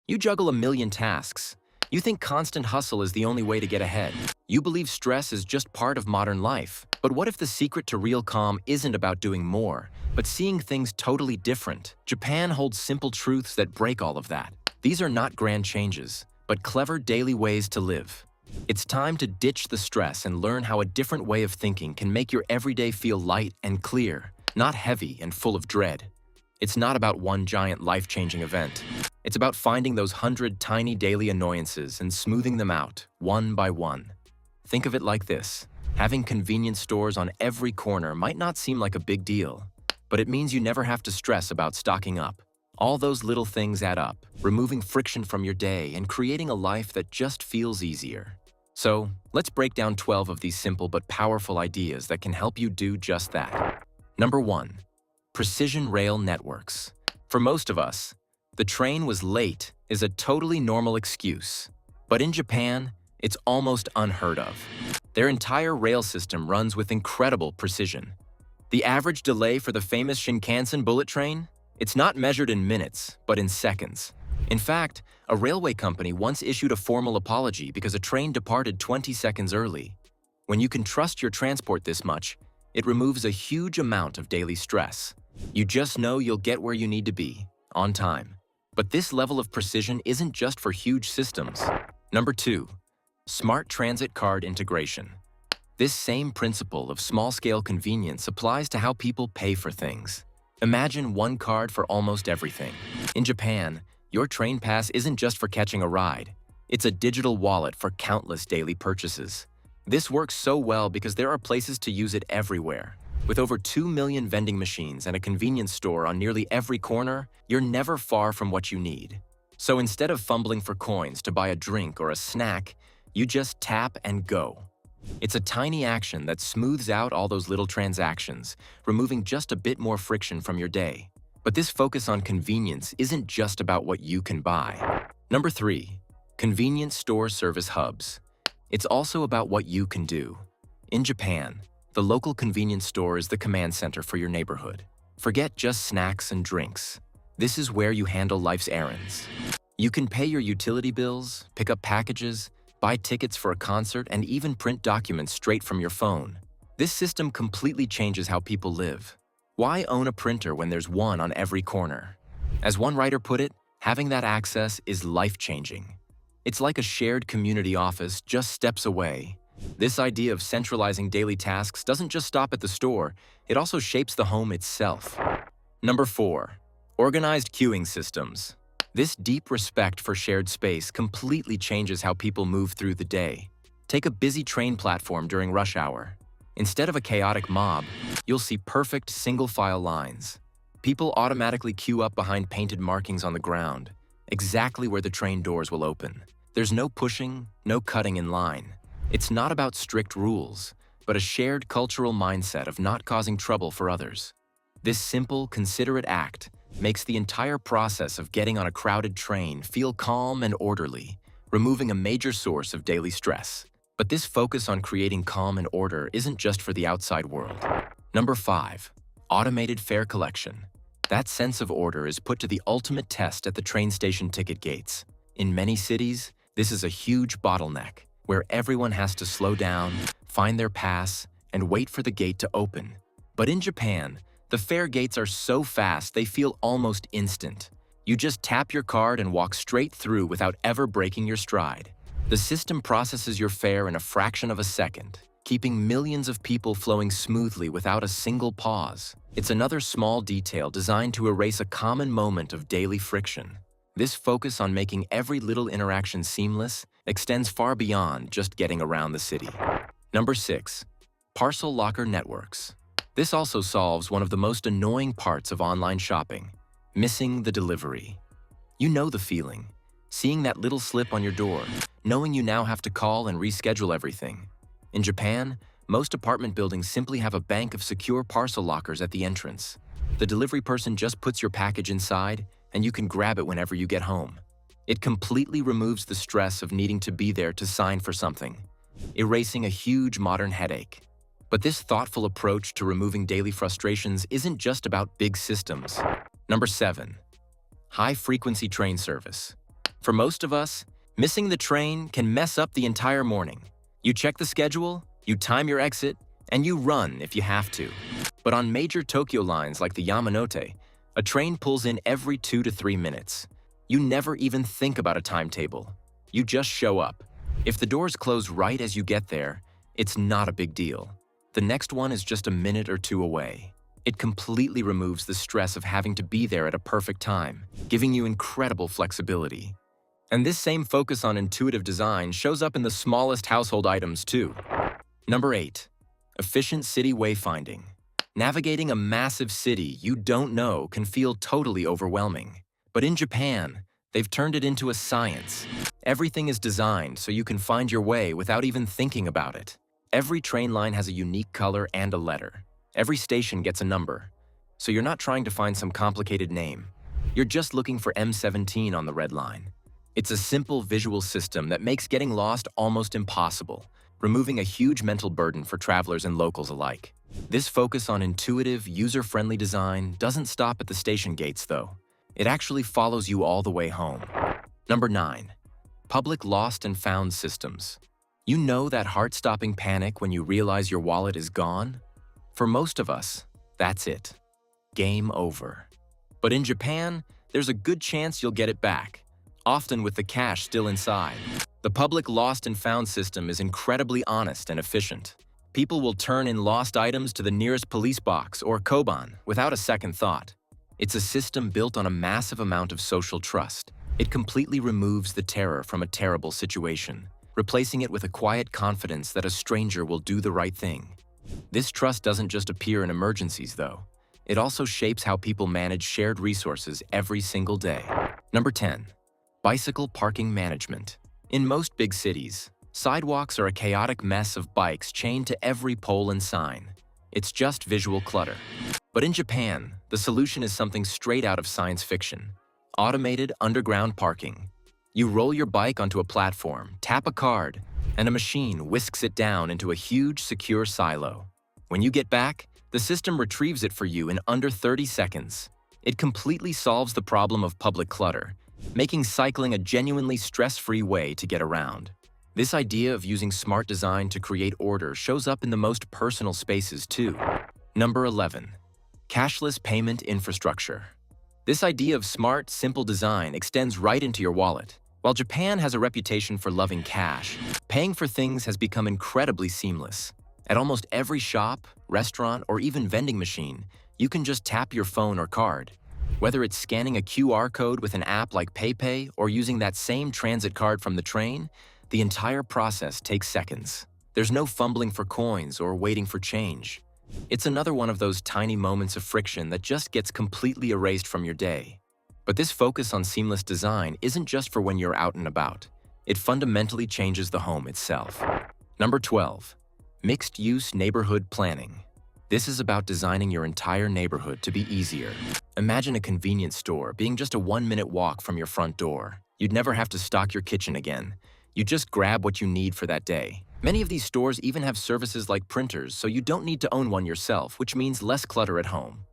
You juggle a million tasks. You think constant hustle is the only way to get ahead. You believe stress is just part of modern life. But what if the secret to real calm isn't about doing more, but seeing things totally different? Japan holds simple truths that break all of that. These are not grand changes, but clever daily ways to live. It's time to ditch the stress and learn how a different way of thinking can make your everyday feel light and clear, not heavy and full of dread. It's not about one giant life-changing event. It's about finding those 100 tiny daily annoyances and smoothing them out, one by one. Think of it like this. Having convenience stores on every corner might not seem like a big deal, but it means you never have to stress about stocking up. All those little things add up, removing friction from your day and creating a life that just feels easier. So, let's break down 12 of these simple but powerful ideas that can help you do just that. Number 1. Precision rail networks. For most of us, the train was late is a totally normal excuse. But in Japan, it's almost unheard of. Their entire rail system runs with incredible precision. The average delay for the famous Shinkansen bullet train? It's not measured in minutes, but in seconds. In fact, a railway company once issued a formal apology because a train departed 20 seconds early. When you can trust your transport this much, it removes a huge amount of daily stress. You just know you'll get where you need to be, on time. But this level of precision isn't just for huge systems. Number 2. Smart transit card integration. This same principle of small-scale convenience applies to how people pay for things. Imagine one card for almost everything. In Japan, your train pass isn't just for catching a ride. It's a digital wallet for countless daily purchases. This works so well because there are places to use it everywhere. With over 2 million vending machines and a convenience store on nearly every corner, you're never far from what you need. So instead of fumbling for coins to buy a drink or a snack, you just tap and go. It's a tiny action that smooths out all those little transactions, removing just a bit more friction from your day. But this focus on convenience isn't just about what you can buy. Number 3. Convenience store service hubs. It's also about what you can do. In Japan, the local convenience store is the command center for your neighborhood. Forget just snacks and drinks. This is where you handle life's errands. You can pay your utility bills, pick up packages, buy tickets for a concert, and even print documents straight from your phone. This system completely changes how people live. Why own a printer when there's one on every corner? As one writer put it, having that access is life-changing. It's like a shared community office just steps away. This idea of centralizing daily tasks doesn't just stop at the store, it also shapes the home itself. Number 4. Organized queuing systems. This deep respect for shared space completely changes how people move through the day. Take a busy train platform during rush hour. Instead of a chaotic mob, you'll see perfect single-file lines. People automatically queue up behind painted markings on the ground, exactly where the train doors will open. There's no pushing, no cutting in line. It's not about strict rules, but a shared cultural mindset of not causing trouble for others. This simple, considerate act makes the entire process of getting on a crowded train feel calm and orderly, removing a major source of daily stress. But this focus on creating calm and order isn't just for the outside world. Number 5. Automated fare collection. That sense of order is put to the ultimate test at the train station ticket gates. In many cities, this is a huge bottleneck, where everyone has to slow down, find their pass, and wait for the gate to open. But in Japan, the fare gates are so fast they feel almost instant. You just tap your card and walk straight through without ever breaking your stride. The system processes your fare in a fraction of a second, keeping millions of people flowing smoothly without a single pause. It's another small detail designed to erase a common moment of daily friction. This focus on making every little interaction seamless extends far beyond just getting around the city. Number 6. Parcel locker networks. This also solves one of the most annoying parts of online shopping: missing the delivery. You know the feeling. Seeing that little slip on your door, knowing you now have to call and reschedule everything. In Japan, most apartment buildings simply have a bank of secure parcel lockers at the entrance. The delivery person just puts your package inside, and you can grab it whenever you get home. It completely removes the stress of needing to be there to sign for something, erasing a huge modern headache. But this thoughtful approach to removing daily frustrations isn't just about big systems. Number 7. High-frequency train service. For most of us, missing the train can mess up the entire morning. You check the schedule, you time your exit, and you run if you have to. But on major Tokyo lines like the Yamanote, a train pulls in every 2 to 3 minutes. You never even think about a timetable. You just show up. If the doors close right as you get there, it's not a big deal. The next one is just a minute or two away. It completely removes the stress of having to be there at a perfect time, giving you incredible flexibility. And this same focus on intuitive design shows up in the smallest household items too. Number 8. Efficient city wayfinding. Navigating a massive city you don't know can feel totally overwhelming. But in Japan, they've turned it into a science. Everything is designed so you can find your way without even thinking about it. Every train line has a unique color and a letter. Every station gets a number. So you're not trying to find some complicated name. You're just looking for M17 on the red line. It's a simple visual system that makes getting lost almost impossible, removing a huge mental burden for travelers and locals alike. This focus on intuitive, user-friendly design doesn't stop at the station gates, though. It actually follows you all the way home. Number 9. Public lost and found systems. You know that heart-stopping panic when you realize your wallet is gone? For most of us, that's it. Game over. But in Japan, there's a good chance you'll get it back, often with the cash still inside. The public lost and found system is incredibly honest and efficient. People will turn in lost items to the nearest police box or koban without a second thought. It's a system built on a massive amount of social trust. It completely removes the terror from a terrible situation, replacing it with a quiet confidence that a stranger will do the right thing. This trust doesn't just appear in emergencies, though. It also shapes how people manage shared resources every single day. Number 10. Bicycle parking management. In most big cities, sidewalks are a chaotic mess of bikes chained to every pole and sign. It's just visual clutter. But in Japan, the solution is something straight out of science fiction. Automated underground parking. You roll your bike onto a platform, tap a card, and a machine whisks it down into a huge, secure silo. When you get back, the system retrieves it for you in under 30 seconds. It completely solves the problem of public clutter, making cycling a genuinely stress-free way to get around. This idea of using smart design to create order shows up in the most personal spaces too. Number 11. Cashless payment infrastructure. This idea of smart, simple design extends right into your wallet. While Japan has a reputation for loving cash, paying for things has become incredibly seamless. At almost every shop, restaurant, or even vending machine, you can just tap your phone or card. Whether it's scanning a QR code with an app like PayPay or using that same transit card from the train, the entire process takes seconds. There's no fumbling for coins or waiting for change. It's another one of those tiny moments of friction that just gets completely erased from your day. But this focus on seamless design isn't just for when you're out and about. It fundamentally changes the home itself. Number 12. Mixed-use neighborhood planning. This is about designing your entire neighborhood to be easier. Imagine a convenience store being just a 1-minute walk from your front door. You'd never have to stock your kitchen again. You just grab what you need for that day. Many of these stores even have services like printers, so you don't need to own one yourself, which means less clutter at home.